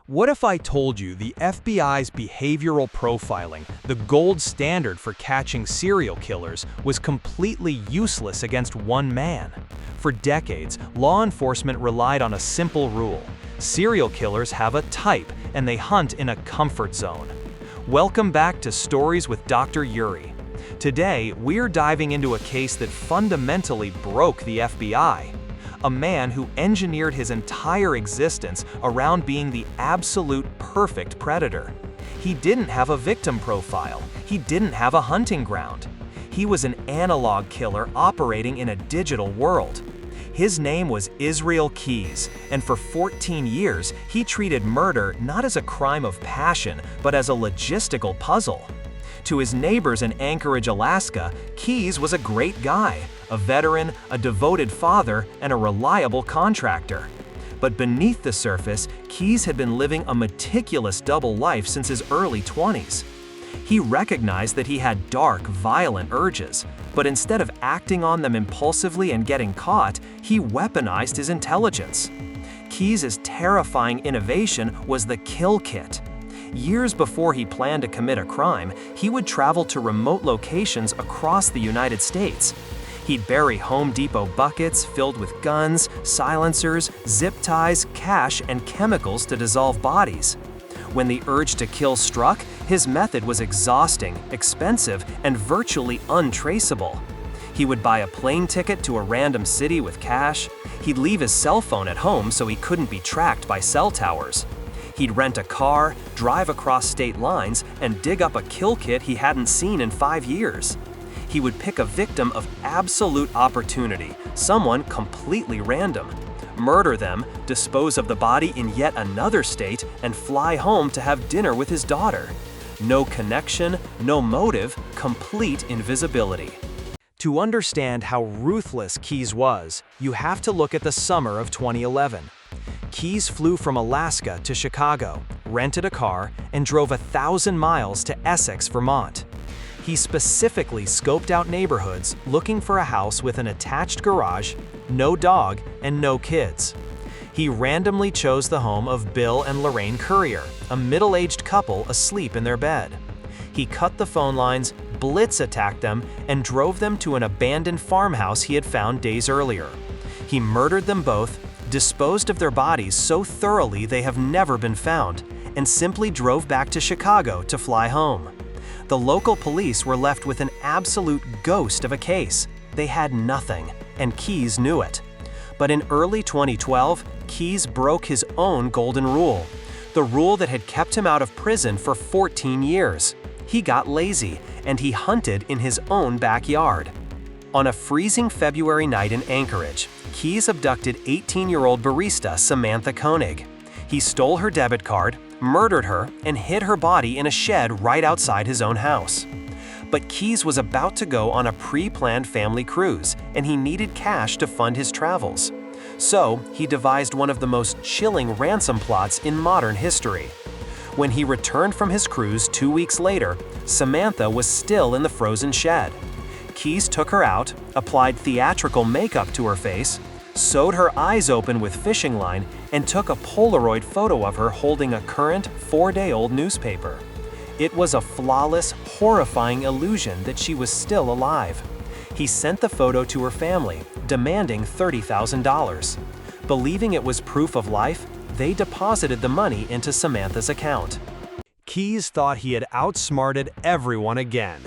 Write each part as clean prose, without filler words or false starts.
What if I told you the FBI's behavioral profiling, the gold standard for catching serial killers, was completely useless against one man? For decades, law enforcement relied on a simple rule. Serial killers have a type, and they hunt in a comfort zone. Welcome back to Stories with Dr. Yuri. Today, we're diving into a case that fundamentally broke the FBI. A man who engineered his entire existence around being the absolute perfect predator. He didn't have a victim profile. He didn't have a hunting ground. He was an analog killer operating in a digital world. His name was Israel Keyes, and for 14 years, he treated murder not as a crime of passion, but as a logistical puzzle. To his neighbors in Anchorage, Alaska, Keyes was a great guy, a veteran, a devoted father, and a reliable contractor. But beneath the surface, Keyes had been living a meticulous double life since his early 20s. He recognized that he had dark, violent urges, but instead of acting on them impulsively and getting caught, he weaponized his intelligence. Keyes' terrifying innovation was the kill kit. Years before he planned to commit a crime, he would travel to remote locations across the United States. He'd bury Home Depot buckets filled with guns, silencers, zip ties, cash, and chemicals to dissolve bodies. When the urge to kill struck, his method was exhausting, expensive, and virtually untraceable. He would buy a plane ticket to a random city with cash. He'd leave his cell phone at home so he couldn't be tracked by cell towers. He'd rent a car, drive across state lines, and dig up a kill kit he hadn't seen in 5 years. He would pick a victim of absolute opportunity, someone completely random, murder them, dispose of the body in yet another state, and fly home to have dinner with his daughter. No connection, no motive, complete invisibility. To understand how ruthless Keyes was, you have to look at the summer of 2011. Keyes flew from Alaska to Chicago, rented a car, and drove 1,000 miles to Essex, Vermont. He specifically scoped out neighborhoods looking for a house with an attached garage, no dog, and no kids. He randomly chose the home of Bill and Lorraine Currier, a middle-aged couple asleep in their bed. He cut the phone lines, blitz attacked them, and drove them to an abandoned farmhouse he had found days earlier. He murdered them both, disposed of their bodies so thoroughly they have never been found, and simply drove back to Chicago to fly home. The local police were left with an absolute ghost of a case. They had nothing, and Keyes knew it. But in early 2012, Keyes broke his own golden rule, the rule that had kept him out of prison for 14 years. He got lazy, and he hunted in his own backyard. On a freezing February night in Anchorage, Keyes abducted 18-year-old barista Samantha Koenig. He stole her debit card, murdered her, and hid her body in a shed right outside his own house. But Keyes was about to go on a pre-planned family cruise, and he needed cash to fund his travels. So, he devised one of the most chilling ransom plots in modern history. When he returned from his cruise 2 weeks later, Samantha was still in the frozen shed. Keyes took her out, applied theatrical makeup to her face, sewed her eyes open with fishing line, and took a Polaroid photo of her holding a current 4-day-old newspaper. It was a flawless, horrifying illusion that she was still alive. He sent the photo to her family, demanding $30,000. Believing it was proof of life, they deposited the money into Samantha's account. Keyes thought he had outsmarted everyone again.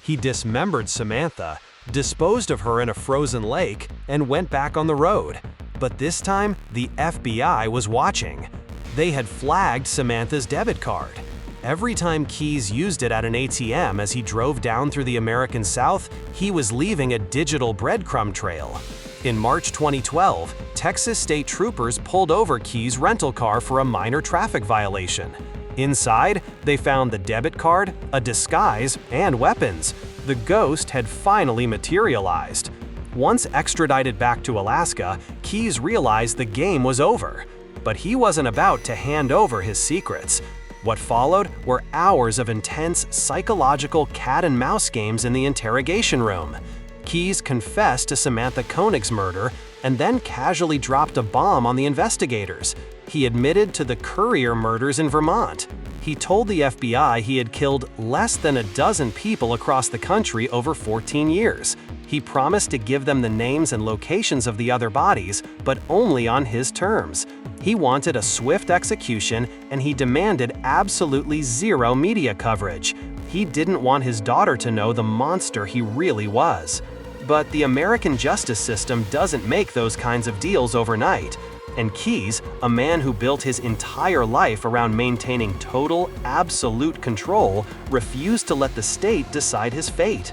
He dismembered Samantha, disposed of her in a frozen lake, and went back on the road. But this time, the FBI was watching. They had flagged Samantha's debit card. Every time Keyes used it at an ATM as he drove down through the American South, he was leaving a digital breadcrumb trail. In March 2012, Texas state troopers pulled over Keyes' rental car for a minor traffic violation. Inside, they found the debit card, a disguise, and weapons. The ghost had finally materialized. Once extradited back to Alaska, Keyes realized the game was over. But he wasn't about to hand over his secrets. What followed were hours of intense psychological cat-and-mouse games in the interrogation room. Keyes confessed to Samantha Koenig's murder and then casually dropped a bomb on the investigators. He admitted to the Currier murders in Vermont. He told the FBI he had killed less than a dozen people across the country over 14 years. He promised to give them the names and locations of the other bodies, but only on his terms. He wanted a swift execution, and he demanded absolutely zero media coverage. He didn't want his daughter to know the monster he really was. But the American justice system doesn't make those kinds of deals overnight. And Keyes, a man who built his entire life around maintaining total, absolute control, refused to let the state decide his fate.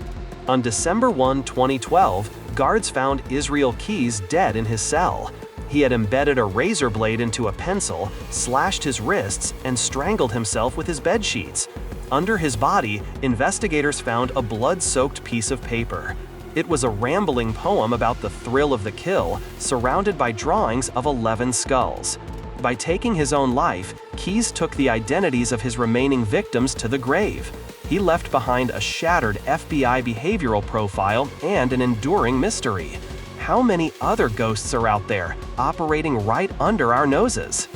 On December 1, 2012, guards found Israel Keyes dead in his cell. He had embedded a razor blade into a pencil, slashed his wrists, and strangled himself with his bedsheets. Under his body, investigators found a blood-soaked piece of paper. It was a rambling poem about the thrill of the kill, surrounded by drawings of 11 skulls. By taking his own life, Keyes took the identities of his remaining victims to the grave. He left behind a shattered FBI behavioral profile and an enduring mystery. How many other ghosts are out there, operating right under our noses?